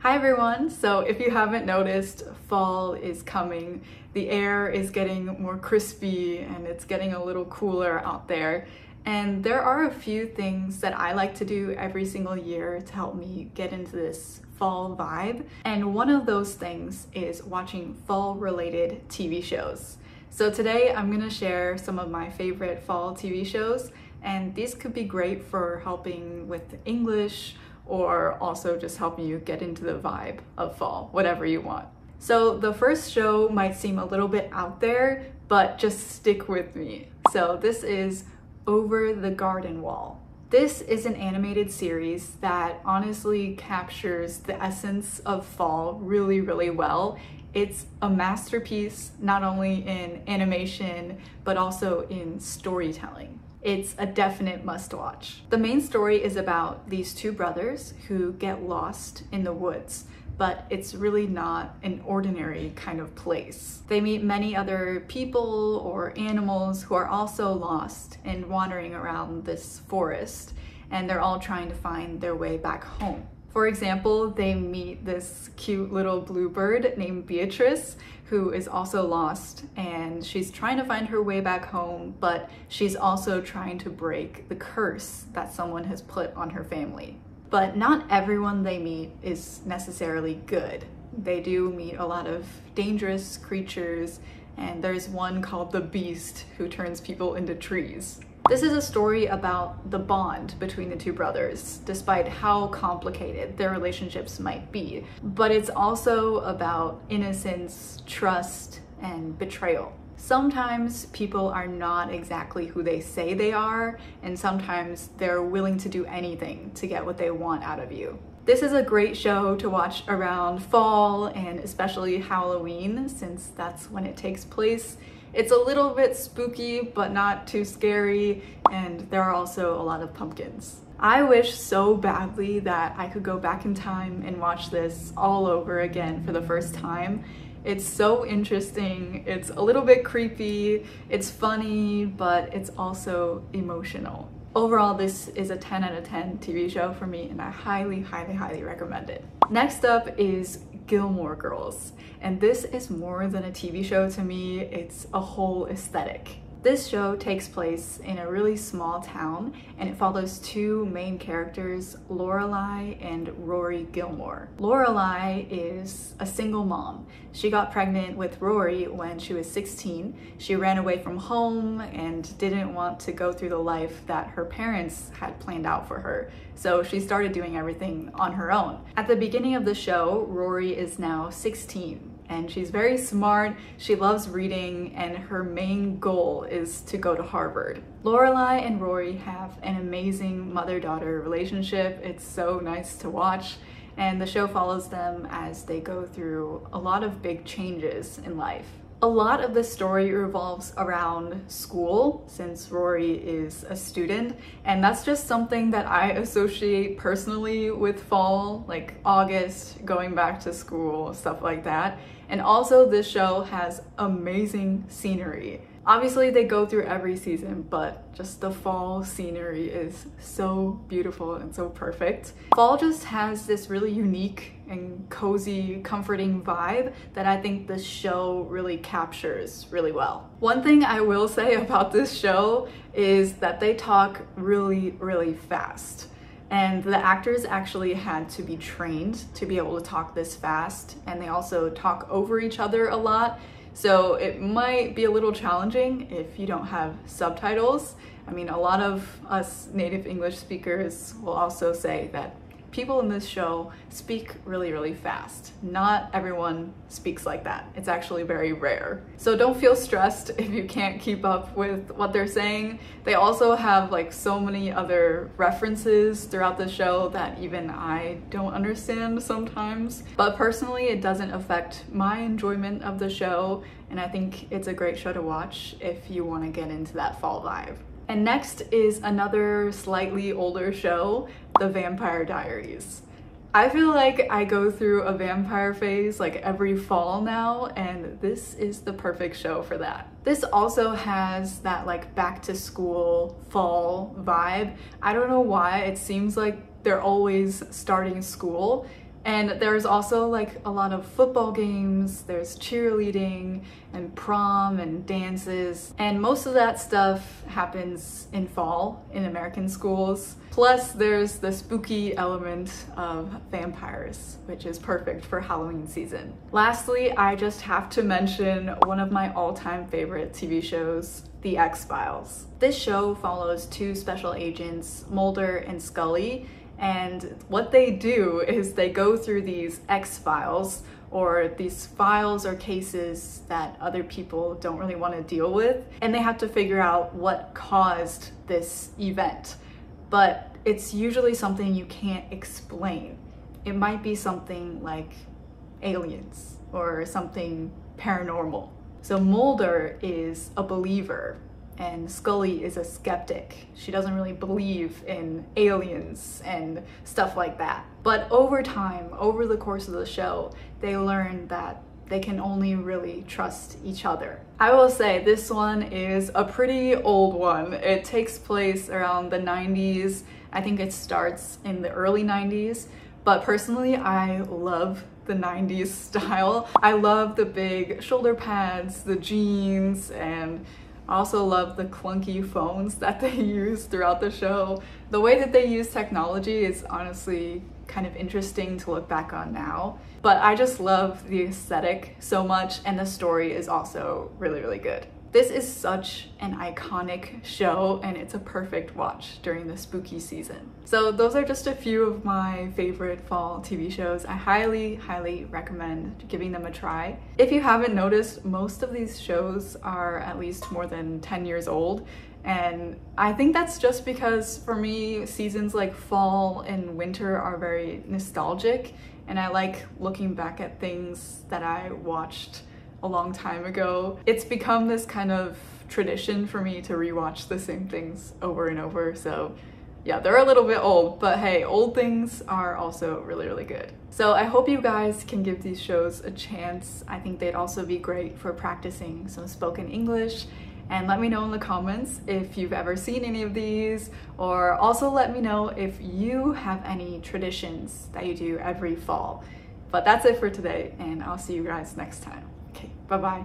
Hi everyone! So if you haven't noticed, fall is coming. The air is getting more crispy and it's getting a little cooler out there. And there are a few things that I like to do every single year to help me get into this fall vibe. And one of those things is watching fall-related TV shows. So today I'm gonna share some of my favorite fall TV shows, and these could be great for helping with English or also just helping you get into the vibe of fall, whatever you want. So the first show might seem a little bit out there, but just stick with me. So this is Over the Garden Wall. This is an animated series that honestly captures the essence of fall really, really well. It's a masterpiece, not only in animation, but also in storytelling. It's a definite must-watch. The main story is about these two brothers who get lost in the woods, but it's really not an ordinary kind of place. They meet many other people or animals who are also lost and wandering around this forest, and they're all trying to find their way back home. For example, they meet this cute little bluebird named Beatrice, who is also lost, and she's trying to find her way back home, but she's also trying to break the curse that someone has put on her family. But not everyone they meet is necessarily good. They do meet a lot of dangerous creatures, and there's one called the Beast who turns people into trees. This is a story about the bond between the two brothers, despite how complicated their relationships might be. But it's also about innocence, trust, and betrayal. Sometimes people are not exactly who they say they are, and sometimes they're willing to do anything to get what they want out of you. This is a great show to watch around fall and especially Halloween, since that's when it takes place. It's a little bit spooky, but not too scary, and there are also a lot of pumpkins. I wish so badly that I could go back in time and watch this all over again for the first time. It's so interesting, it's a little bit creepy, it's funny, but it's also emotional. Overall, this is a 10 out of 10 TV show for me, and I highly, highly, highly recommend it. Next up is Gilmore Girls, and this is more than a TV show to me, it's a whole aesthetic. This show takes place in a really small town, and it follows two main characters, Lorelai and Rory Gilmore. Lorelai is a single mom. She got pregnant with Rory when she was 16. She ran away from home and didn't want to go through the life that her parents had planned out for her, so she started doing everything on her own. At the beginning of the show, Rory is now 16. And she's very smart, she loves reading, and her main goal is to go to Harvard. Lorelai and Rory have an amazing mother-daughter relationship. It's so nice to watch, and the show follows them as they go through a lot of big changes in life. A lot of the story revolves around school, since Rory is a student, and that's just something that I associate personally with fall, like August, going back to school, stuff like that. And also this show has amazing scenery. Obviously they go through every season, but just the fall scenery is so beautiful and so perfect. Fall just has this really unique and cozy, comforting vibe that I think this show really captures really well. One thing I will say about this show is that they talk really, really fast. And the actors actually had to be trained to be able to talk this fast, and they also talk over each other a lot. So it might be a little challenging if you don't have subtitles. I mean, a lot of us native English speakers will also say that people in this show speak really, really fast. Not everyone speaks like that. It's actually very rare. So don't feel stressed if you can't keep up with what they're saying. They also have like so many other references throughout the show that even I don't understand sometimes. But personally, it doesn't affect my enjoyment of the show, and I think it's a great show to watch if you want to get into that fall vibe. And next is another slightly older show, The Vampire Diaries. I feel like I go through a vampire phase like every fall now, and this is the perfect show for that. This also has that like back to school fall vibe. I don't know why, it seems like they're always starting school, And there's also like a lot of football games, there's cheerleading and prom and dances, and most of that stuff happens in fall in American schools. Plus there's the spooky element of vampires, which is perfect for Halloween season. Lastly, I just have to mention one of my all-time favorite TV shows, The X-Files. This show follows two special agents, Mulder and Scully, and what they do is they go through these X-Files, or these files or cases that other people don't really want to deal with, and they have to figure out what caused this event. But it's usually something you can't explain. It might be something like aliens or something paranormal. So Mulder is a believer and Scully is a skeptic. She doesn't really believe in aliens and stuff like that. But over time, over the course of the show, they learn that they can only really trust each other. I will say this one is a pretty old one. It takes place around the 90s. I think it starts in the early 90s. But personally, I love the 90s style. I love the big shoulder pads, the jeans, and I also love the clunky phones that they use throughout the show. The way that they use technology is honestly kind of interesting to look back on now. But I just love the aesthetic so much, and the story is also really, really good. This is such an iconic show, and it's a perfect watch during the spooky season. So those are just a few of my favorite fall TV shows. I highly, highly recommend giving them a try. If you haven't noticed, most of these shows are at least more than 10 years old. And I think that's just because for me, seasons like fall and winter are very nostalgic, and I like looking back at things that I watched a long time ago. It's become this kind of tradition for me to rewatch the same things over and over. So yeah, they're a little bit old, but hey, old things are also really, really good. So I hope you guys can give these shows a chance. I think they'd also be great for practicing some spoken English. And let me know in the comments if you've ever seen any of these, or also let me know if you have any traditions that you do every fall. But that's it for today, and I'll see you guys next time. Okay, bye-bye.